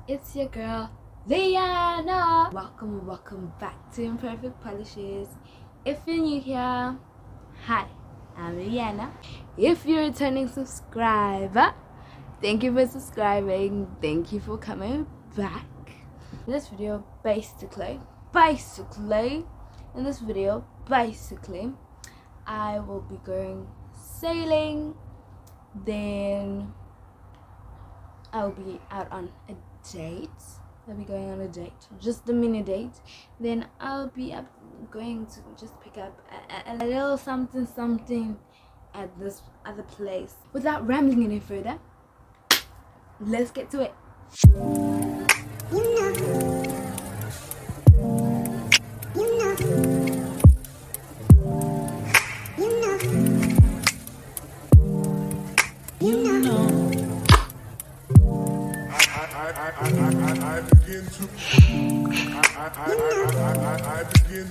It's your girl Liana. Welcome back to Imperfect Polishes. If you're new here, hi, I'm Liana. If you're a returning subscriber, thank you for subscribing. Thank you for coming back. In this video, basically, I will be going sailing. Then I'll be out on a date. I'll be going on a date, just a mini date. Then I'll be going to just pick up a little something at this other place. Without rambling any further, let's get to it. I begin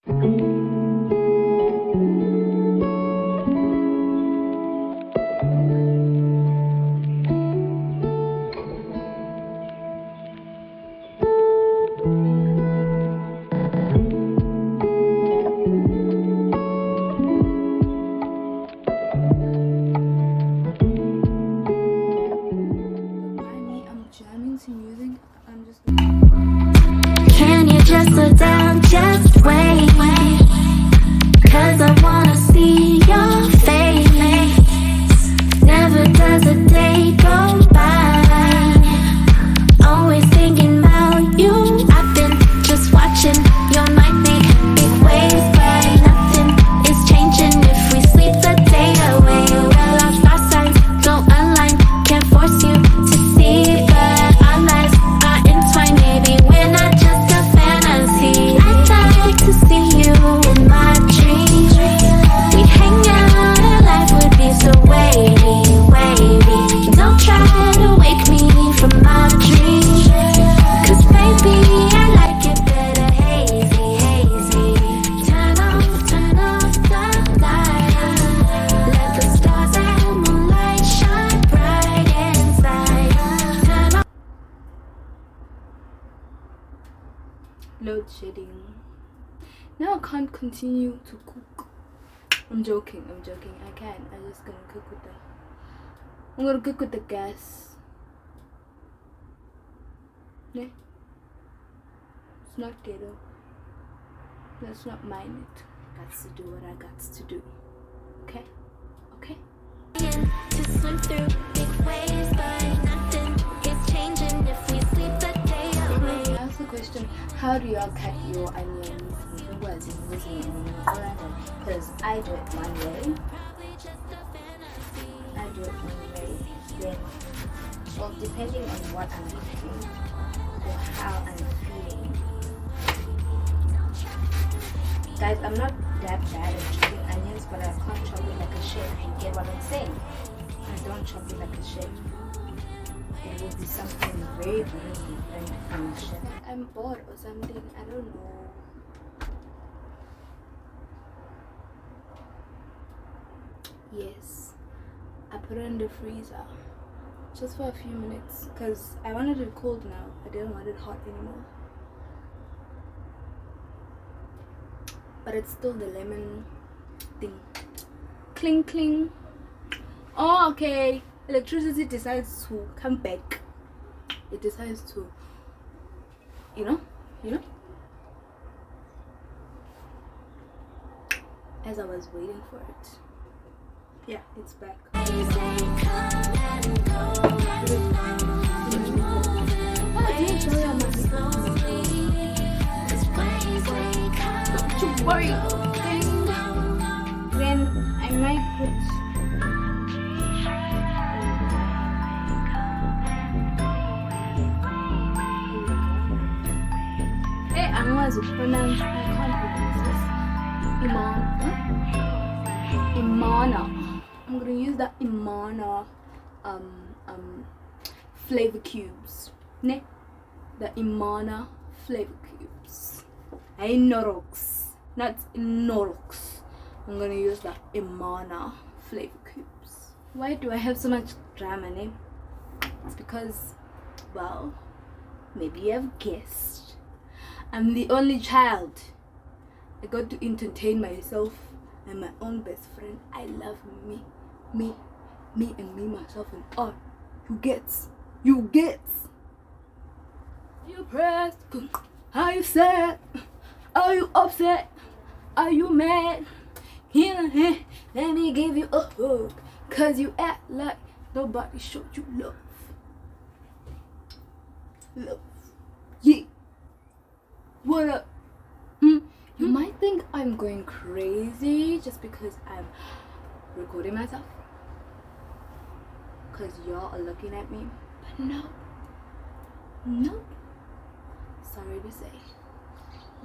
Can you just slow down, just wait? 'Cause I wanna see your face. Never does a day go by. Always thinking about you. I've been just watching your mind make big waves, but nothing is changing if we sleep the day away. Well, our star signs don't align, can't force you to see, but our lives are entwined. Maybe we're not just a fantasy. I'd like to see you in my dreams. We hang out and life would be so wavy, wavy. Don't try to wake me from my dreams, 'cause baby I like it better hazy, hazy. Turn off the light. Let the stars and moonlight shine bright inside. Turn off. Load shedding. Now I can't continue to cook. I'm joking. I can. I'm just gonna cook with the gas. Yeah. It's not ghetto. Let's not mind it. Got to do what I got to do. Okay? To swim through big waves, but nothing is changing if we sleep the day away. Ask the question, how do y'all cut your onions? Because I do it one way. Then, well, depending on what I'm eating or how I'm feeling. Guys, I'm not that bad at chopping onions, but I can't chop it like a chef. You get what I'm saying? I don't chop it like a chef. It will be something very, very different from a chef. I'm bored or something. I don't know. Yes, I put it in the freezer just for a few minutes because I wanted it cold now. I didn't want it hot anymore. But it's still the lemon thing. Cling cling. Oh, okay. Electricity decides to come back. It decides to, you know, as I was waiting for it. Yeah, it's back. Don't you worry. Then I might put I'm going to pronounce, I can't pronounce this. Imana. I'm going to use the Imana flavor cubes. Ne? The Imana flavor cubes. Norox. Not Norox. I'm going to use the Imana flavor cubes. Why do I have so much drama, ne? It's because, well, maybe you have guessed. I'm the only child. I got to entertain myself and my own best friend. I love me, and me, myself, and all. You gets. You pressed? Are you sad? Are you upset? Are you mad? Here, let me give you a hug, 'cause you act like nobody showed you love. Yeah. What up? You might think I'm going crazy just because I'm recording myself, because y'all are looking at me, but no, sorry to say,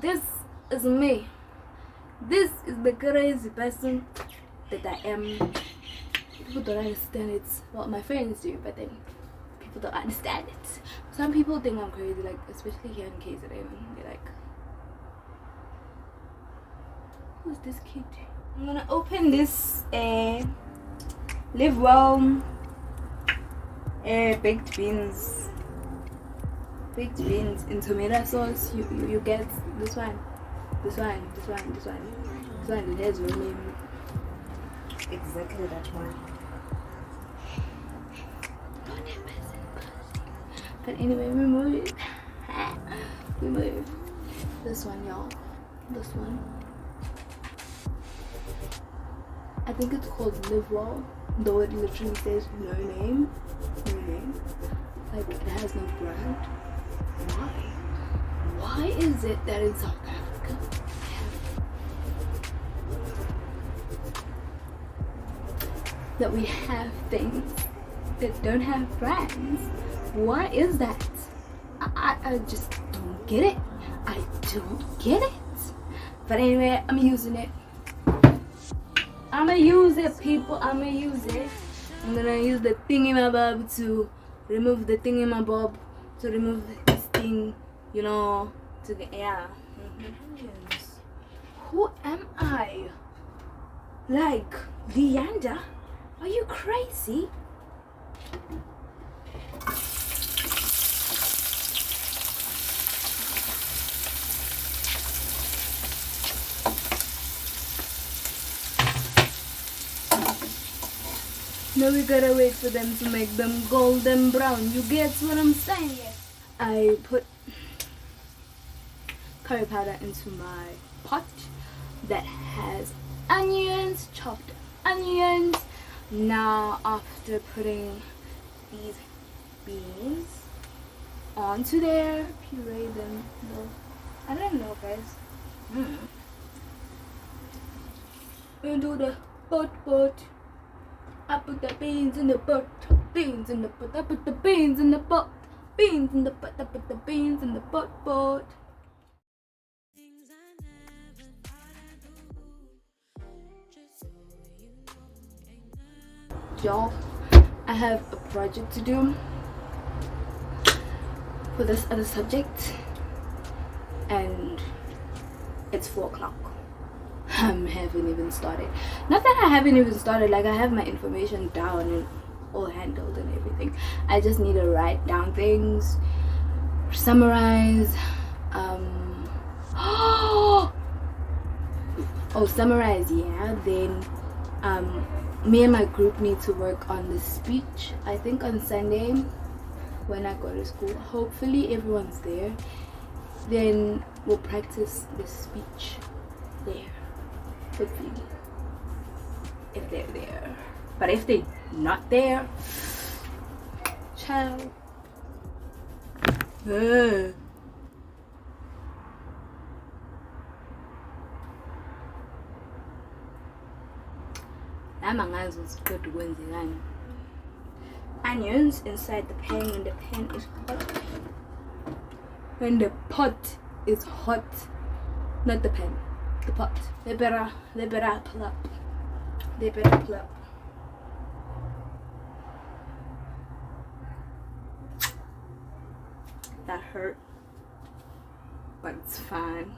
this is me. This is the crazy person that I am. People don't understand it. Well, my friends do, but then people don't understand it. Some people think I'm crazy, like especially here in KZN. They're like, Who's this kid? I'm gonna open this Live Well baked beans in tomato sauce. You get this one. It has your name. Exactly that one. But anyway, we move this one, y'all. This one, I think it's called Live Well, though it literally says no name. Like, it has no brand. Why is it that in South Africa we have things that don't have brands? Why is that? I just don't get it. I don't get it. But anyway, I'm using it. I'ma use it, people. I'ma use it. I'm gonna use the thingy-my-bob to remove the thingy-my-bob, to remove this thing, you know, to get, yeah. Yes. Who am I? Like, Leander? Are you crazy? Now we gotta wait for them to make them golden brown. You get what I'm saying? I put curry powder into my pot that has onions, chopped onions. Now after putting these beans onto there, puree them. No, I don't know, guys. Into the pot. I put the beans in the pot, I put the beans in the pot, I put the beans in the pot. Y'all, I have a project to do for this other subject, and it's 4 o'clock. I haven't even started. Not that I haven't even started, like, I have my information down and all handled and everything. I just need to write down things, summarize, summarize, yeah. Then me and my group need to work on the speech, I think on Sunday when I go to school. Hopefully everyone's there. Then we'll practice the speech there. Hopefully, if they're there. But if they're not there, ciao. Onions inside the pan when the pan is hot. When the pot is hot, not the pan. The pot. They better plop. That hurt, but it's fine.